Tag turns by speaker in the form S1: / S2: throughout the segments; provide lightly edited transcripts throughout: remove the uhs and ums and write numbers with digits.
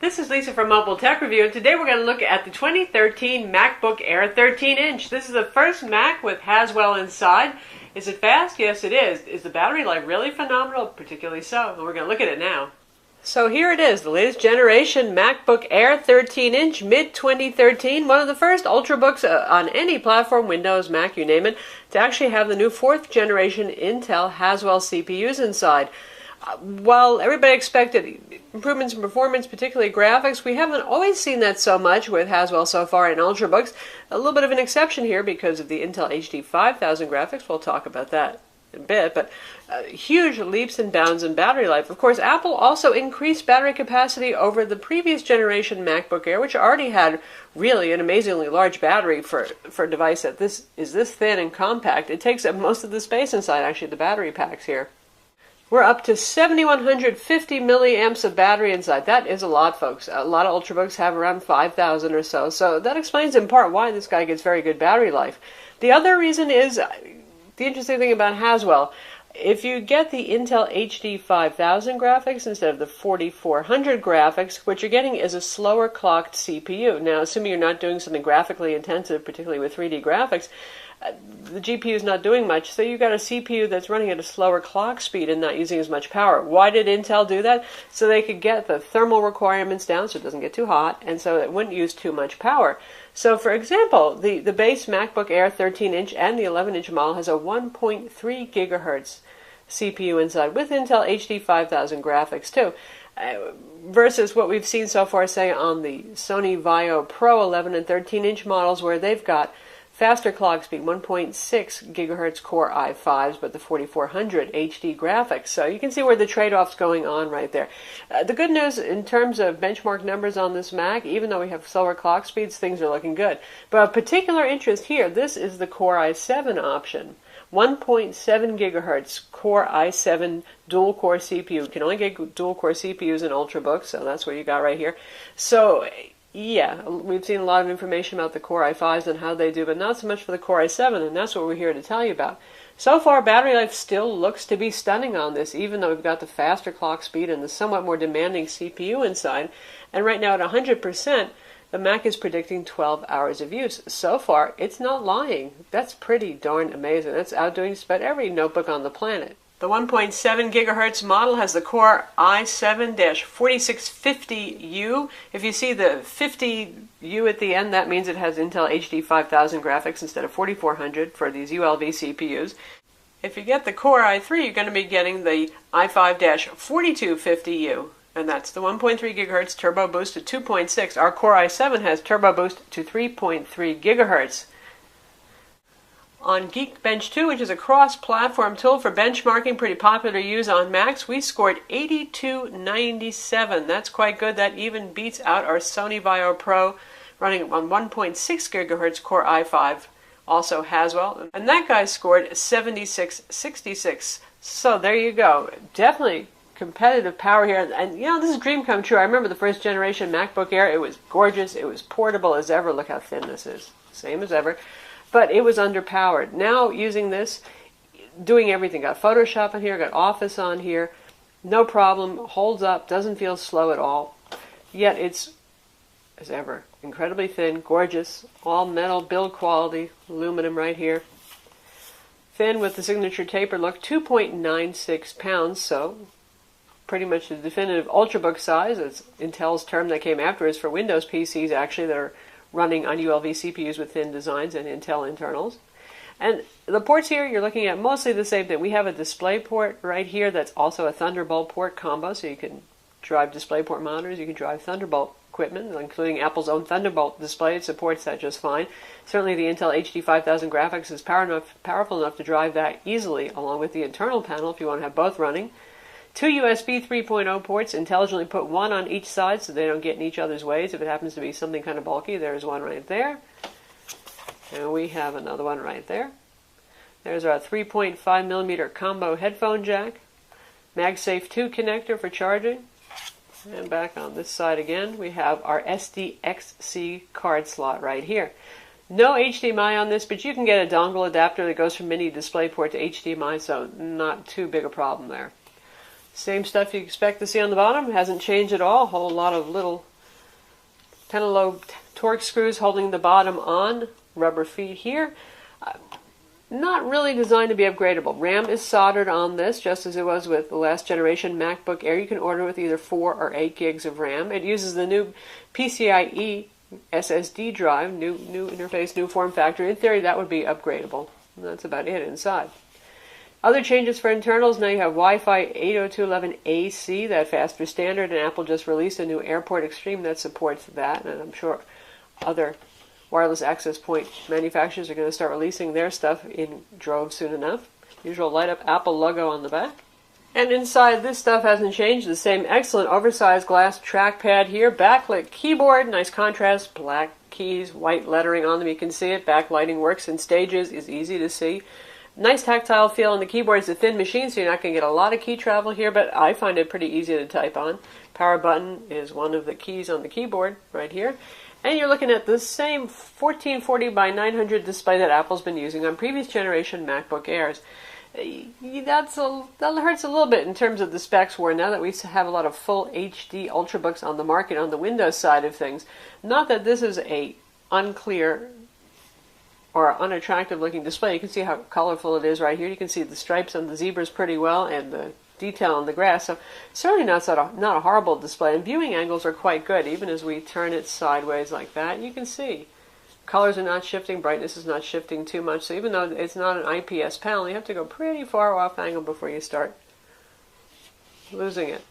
S1: this is Lisa from Mobile Tech Review, and today we're going to look at the 2013 MacBook Air 13-inch. This is the first Mac with Haswell inside. Is it fast? Yes, it is. Is the battery life really phenomenal? Particularly so, and we're going to look at it now. So here it is, the latest generation MacBook Air 13-inch, mid-2013, one of the first Ultrabooks on any platform, Windows, Mac, you name it, to actually have the new 4th generation Intel Haswell CPUs inside. While everybody expected improvements in performance, particularly graphics, we haven't always seen that so much with Haswell so far in Ultrabooks. A little bit of an exception here because of the Intel HD 5000 graphics. We'll talk about that in a bit, but huge leaps and bounds in battery life. Of course, Apple also increased battery capacity over the previous generation MacBook Air, which already had really an amazingly large battery for a device that is this thin and compact. It takes up most of the space inside, actually, the battery packs here. We're up to 7,150 milliamps of battery inside. That is a lot, folks. A lot of Ultrabooks have around 5,000 or so. So that explains in part why this guy gets very good battery life. The other reason is the interesting thing about Haswell. If you get the Intel HD 5000 graphics instead of the 4400 graphics, what you're getting is a slower clocked CPU. Now, assuming you're not doing something graphically intensive, particularly with 3D graphics, the GPU is not doing much, so you've got a CPU that's running at a slower clock speed and not using as much power. Why did Intel do that? So they could get the thermal requirements down so it doesn't get too hot, and so it wouldn't use too much power. So, for example, the base MacBook Air 13-inch and the 11-inch model has a 1.3 gigahertz CPU inside with Intel HD 5000 graphics, too. Versus what we've seen so far, say, on the Sony Vaio Pro 11 and 13-inch models, where they've got faster clock speed, 1.6 gigahertz Core i5s, but the 4400 HD graphics. So you can see where the trade-off's going on right there. The good news in terms of benchmark numbers on this Mac, even though we have slower clock speeds, things are looking good. But of particular interest here, this is the Core i7 option. 1.7 gigahertz Core i7 dual-core CPU. You can only get dual-core CPUs in Ultrabooks, so that's what you got right here. So yeah, we've seen a lot of information about the Core i5s and how they do, but not so much for the Core i7, and that's what we're here to tell you about. So far, battery life still looks to be stunning on this, even though we've got the faster clock speed and the somewhat more demanding CPU inside. And right now at 100%, the Mac is predicting 12 hours of use. So far, it's not lying. That's pretty darn amazing. That's outdoing just about every notebook on the planet. The 1.7 gigahertz model has the Core i7-4650U. If you see the 50U at the end, that means it has Intel HD 5000 graphics instead of 4400 for these ULV CPUs. If you get the Core i3, you're going to be getting the i5-4250U. And that's the 1.3 gigahertz turbo boost to 2.6. Our Core i7 has turbo boost to 3.3 gigahertz. On Geekbench 2, which is a cross-platform tool for benchmarking, pretty popular to use on Macs, we scored 8297. That's quite good. That even beats out our Sony Vaio Pro running on 1.6 gigahertz Core i5, also Haswell. And that guy scored 7666. So there you go. Definitely competitive power here. And you know, this is a dream come true. I remember the first generation MacBook Air. It was gorgeous. It was portable as ever. Look how thin this is. Same as ever. But it was underpowered. Now, using this, doing everything. Got Photoshop on here, got Office on here. No problem. Holds up. Doesn't feel slow at all. Yet it's, as ever, incredibly thin, gorgeous, all metal build quality, aluminum right here. Thin with the signature taper look, 2.96 pounds, so pretty much the definitive Ultrabook size. It's Intel's term that came after is for Windows PCs, actually, that are running on ULV CPUs with thin designs and Intel internals. And the ports here, you're looking at mostly the same thing. We have a display port right here that's also a Thunderbolt port combo, so you can drive DisplayPort monitors, you can drive Thunderbolt equipment, including Apple's own Thunderbolt display. It supports that just fine. Certainly the Intel HD 5000 graphics is powerful enough to drive that easily, along with the internal panel if you want to have both running. 2 USB 3.0 ports, intelligently put one on each side so they don't get in each other's ways. If it happens to be something kind of bulky, there's one right there. And we have another one right there. There's our 3.5 millimeter combo headphone jack. MagSafe 2 connector for charging. And back on this side again, we have our SDXC card slot right here. No HDMI on this, but you can get a dongle adapter that goes from mini DisplayPort to HDMI, so not too big a problem there. Same stuff you expect to see on the bottom. Hasn't changed at all. A whole lot of little pentalobe torque screws holding the bottom on, rubber feet here. Not really designed to be upgradable. RAM is soldered on this, just as it was with the last generation MacBook Air. You can order with either 4 or 8 gigs of RAM. It uses the new PCIe SSD drive, new interface, new form factor. In theory, that would be upgradable. And that's about it inside. Other changes for internals, now you have Wi-Fi 802.11ac, that faster standard, and Apple just released a new Airport Extreme that supports that, and I'm sure other wireless access point manufacturers are going to start releasing their stuff in droves soon enough. Usual light-up Apple logo on the back. And inside, this stuff hasn't changed. The same excellent oversized glass trackpad here. Backlit keyboard, nice contrast, black keys, white lettering on them. You can see it. Backlighting works in stages, is easy to see. Nice tactile feel on the keyboard. It's a thin machine, so you're not going to get a lot of key travel here, but I find it pretty easy to type on. Power button is one of the keys on the keyboard right here. And you're looking at the same 1440 by 900 display that Apple's been using on previous generation MacBook Airs. That hurts a little bit in terms of the specs where now that we have a lot of full HD Ultrabooks on the market on the Windows side of things. Not that this is a unclear or unattractive looking display. You can see how colorful it is right here. You can see the stripes on the zebras pretty well and the detail on the grass. So certainly not a horrible display. And viewing angles are quite good. Even as we turn it sideways like that, you can see colors are not shifting, brightness is not shifting too much. So even though it's not an IPS panel, you have to go pretty far off angle before you start losing it.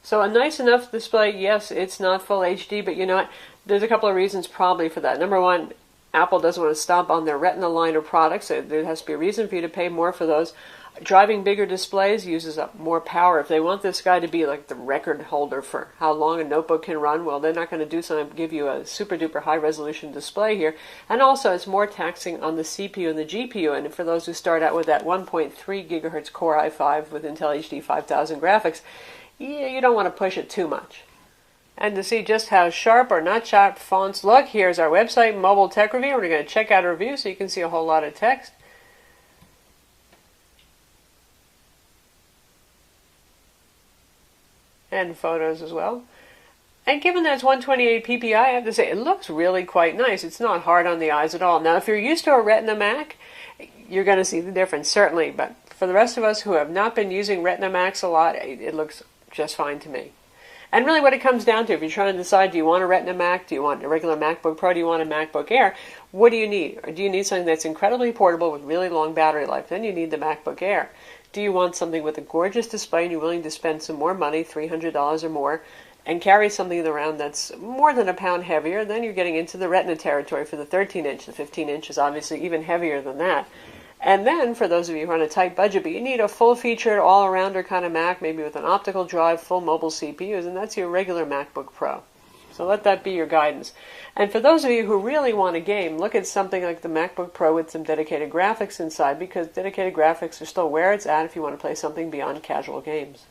S1: So a nice enough display. Yes, it's not full HD, but you know what? There's a couple of reasons probably for that. Number one, Apple doesn't want to stomp on their Retina line of products. So there has to be a reason for you to pay more for those. Driving bigger displays uses up more power. If they want this guy to be like the record holder for how long a notebook can run, well, they're not going to do something to give you a super duper high resolution display here. And also, it's more taxing on the CPU and the GPU. And for those who start out with that 1.3 gigahertz Core i5 with Intel HD 5000 graphics, yeah, you don't want to push it too much. And to see just how sharp or not sharp fonts look, here's our website, Mobile Tech Review. We're going to check out a review so you can see a whole lot of text. And photos as well. And given that it's 128 ppi, I have to say, it looks really quite nice. It's not hard on the eyes at all. Now, if you're used to a Retina Mac, you're going to see the difference, certainly. But for the rest of us who have not been using Retina Macs a lot, it looks just fine to me. And really what it comes down to, if you're trying to decide, do you want a Retina Mac, do you want a regular MacBook Pro, do you want a MacBook Air, what do you need? Or do you need something that's incredibly portable with really long battery life? Then you need the MacBook Air. Do you want something with a gorgeous display and you're willing to spend some more money, $300 or more, and carry something around that's more than a pound heavier? Then you're getting into the Retina territory for the 13-inch. The 15-inch is obviously even heavier than that. And then, for those of you who are on a tight budget, but you need a full-featured, all-arounder kind of Mac, maybe with an optical drive, full mobile CPUs, and that's your regular MacBook Pro. So let that be your guidance. And for those of you who really want a game, look at something like the MacBook Pro with some dedicated graphics inside, because dedicated graphics are still where it's at if you want to play something beyond casual games.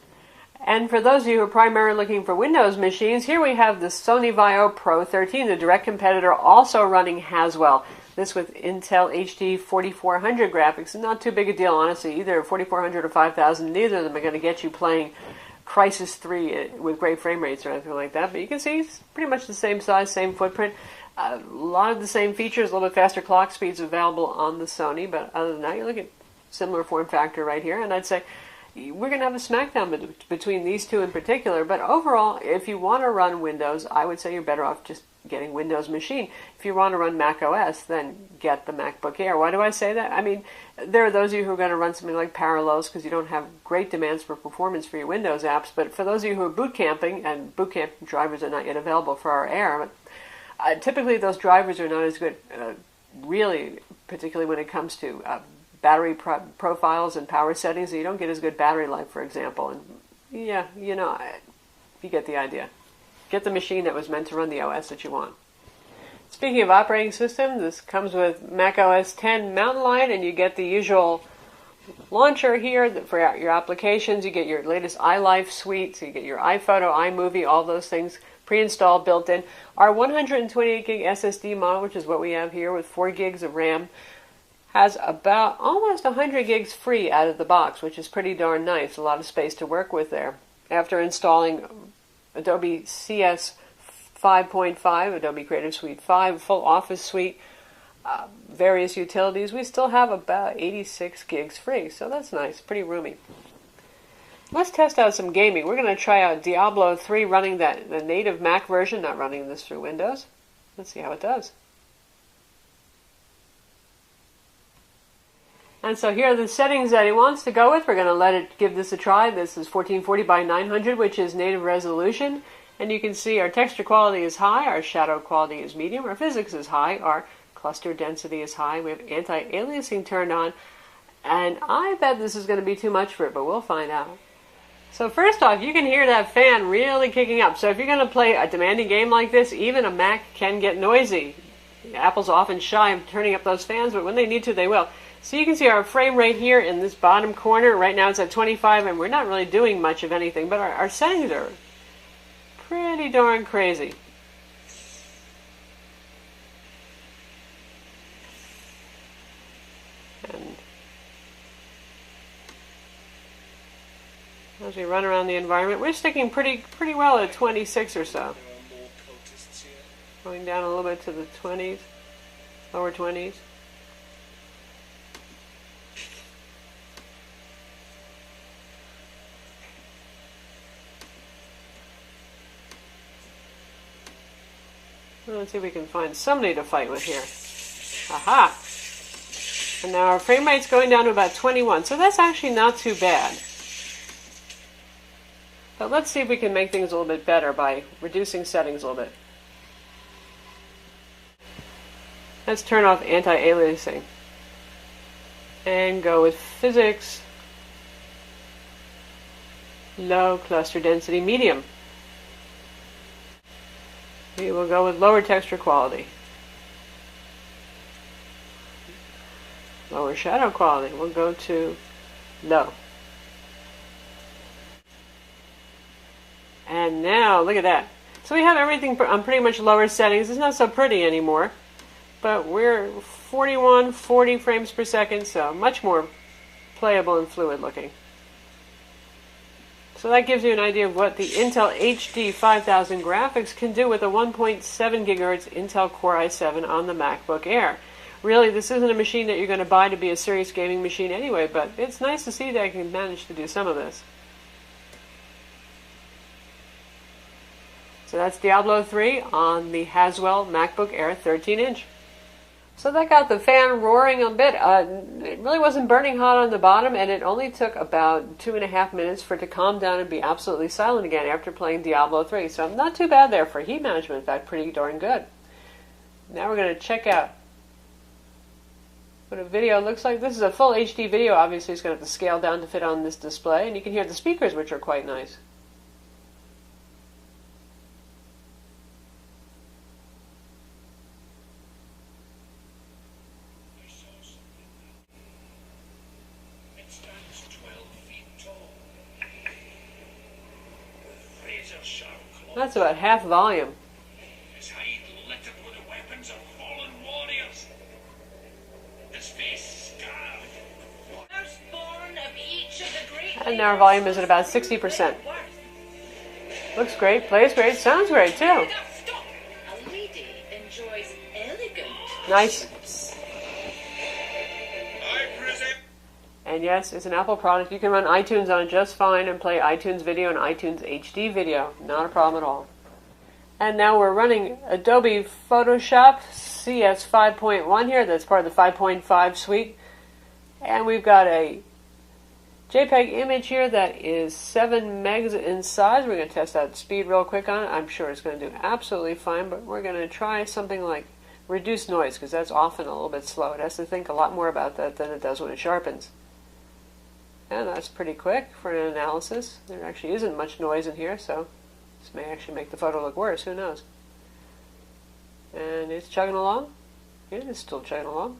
S1: And for those of you who are primarily looking for Windows machines, here we have the Sony Vaio Pro 13, the direct competitor, also running Haswell. This with Intel HD 4400 graphics. Not too big a deal, honestly. Either 4400 or 5000, neither of them are going to get you playing Crysis 3 with great frame rates or anything like that. But you can see it's pretty much the same size, same footprint. A lot of the same features, a little bit faster clock speeds available on the Sony. But other than that, you look at similar form factor right here. And I'd say we're going to have a smackdown between these two in particular. But overall, if you want to run Windows, I would say you're better off just getting Windows machine. If you want to run Mac OS, then get the MacBook Air. Why do I say that? I mean, there are those of you who are going to run something like Parallels because you don't have great demands for performance for your Windows apps, but for those of you who are boot camping, and boot camp drivers are not yet available for our Air, but typically those drivers are not as good, really, particularly when it comes to battery profiles and power settings. You don't get as good battery life, for example. And yeah, you know, you get the idea. Get the machine that was meant to run the OS that you want. Speaking of operating system, this comes with Mac OS 10 Mountain Lion, and you get the usual launcher here for your applications. You get your latest iLife suite, so you get your iPhoto, iMovie, all those things pre-installed, built in. Our 128 gig SSD model, which is what we have here with 4 gigs of RAM, has about almost 100 gigs free out of the box, which is pretty darn nice. A lot of space to work with there. after installing Adobe CS 5.5, Adobe Creative Suite 5, full Office suite, various utilities, we still have about 86 gigs free. So that's nice, pretty roomy. Let's test out some gaming. We're going to try out Diablo 3 running the native Mac version, not running this through Windows. Let's see how it does. And so here are the settings that he wants to go with. We're going to let it give this a try. This is 1440 by 900, which is native resolution. And you can see our texture quality is high, our shadow quality is medium, our physics is high, our cluster density is high. We have anti-aliasing turned on. And I bet this is going to be too much for it, but we'll find out. So first off, you can hear that fan really kicking up. So if you're going to play a demanding game like this, even a Mac can get noisy. Apple's often shy of turning up those fans, but when they need to, they will. So you can see our frame rate here in this bottom corner. Right now it's at 25, and we're not really doing much of anything, but our settings are pretty darn crazy. And as we run around the environment, we're sticking pretty well at 26 or so. Going down a little bit to the 20s, lower 20s. Let's see if we can find somebody to fight with here. Aha! And now our frame rate's going down to about 21, so that's actually not too bad. But let's see if we can make things a little bit better by reducing settings a little bit. Let's turn off anti-aliasing. And go with physics, low, cluster density, medium. We will go with lower texture quality. Lower shadow quality. We'll go to low. And now, look at that. So we have everything on pretty much lower settings. It's not so pretty anymore. But we're 41, 40 frames per second, so much more playable and fluid looking. So that gives you an idea of what the Intel HD 5000 graphics can do with a 1.7 gigahertz Intel Core i7 on the MacBook Air. Really, this isn't a machine that you're going to buy to be a serious gaming machine anyway, but it's nice to see that I can manage to do some of this. So that's Diablo 3 on the Haswell MacBook Air 13-inch. So that got the fan roaring a bit. It really wasn't burning hot on the bottom, and it only took about 2.5 minutes for it to calm down and be absolutely silent again after playing Diablo 3. So not too bad there for heat management. In fact, pretty darn good. Now we're going to check out what a video looks like. This is a full HD video. Obviously, it's going to have to scale down to fit on this display, and you can hear the speakers, which are quite nice. That's about half volume.
S2: His hide littered with the weapons of fallen warriors. His face scarred. Firstborn of each of the great.
S1: And now our volume is at about 60%. Looks great, plays great, sounds great too.
S2: A lady enjoys elegant.
S1: Nice.
S2: I present.
S1: And yes, it's an Apple product. You can run iTunes on it just fine and play iTunes video and iTunes HD video. Not a problem at all. And now we're running Adobe Photoshop CS 5.1 here. That's part of the 5.5 suite. And we've got a JPEG image here that is 7 megs in size. We're going to test out speed real quick on it. I'm sure it's going to do absolutely fine, but we're going to try something like reduce noise, because that's often a little bit slow. It has to think a lot more about that than it does when it sharpens. And that's pretty quick for an analysis. There actually isn't much noise in here, so this may actually make the photo look worse. Who knows? And it's chugging along. It is still chugging along.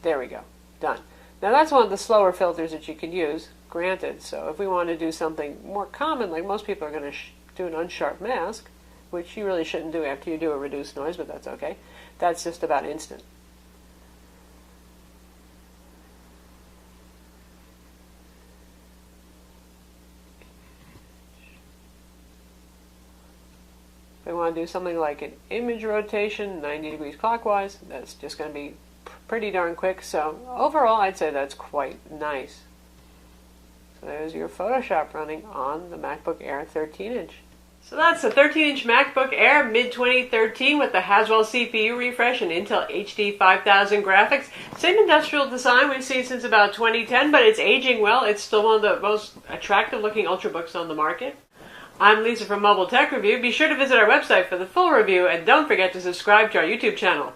S1: There we go. Done. Now that's one of the slower filters that you can use, granted. So if we want to do something more common, like most people are going to do an unsharp mask, which you really shouldn't do after you do a reduced noise, but that's okay. That's just about instant. If we want to do something like an image rotation, 90 degrees clockwise, that's just going to be pretty darn quick. So overall, I'd say that's quite nice. So there's your Photoshop running on the MacBook Air 13-inch. So that's the 13-inch MacBook Air mid-2013 with the Haswell CPU refresh and Intel HD 5000 graphics. Same industrial design we've seen since about 2010, but it's aging well. It's still one of the most attractive-looking Ultrabooks on the market. I'm Lisa from Mobile Tech Review. Be sure to visit our website for the full review, and don't forget to subscribe to our YouTube channel.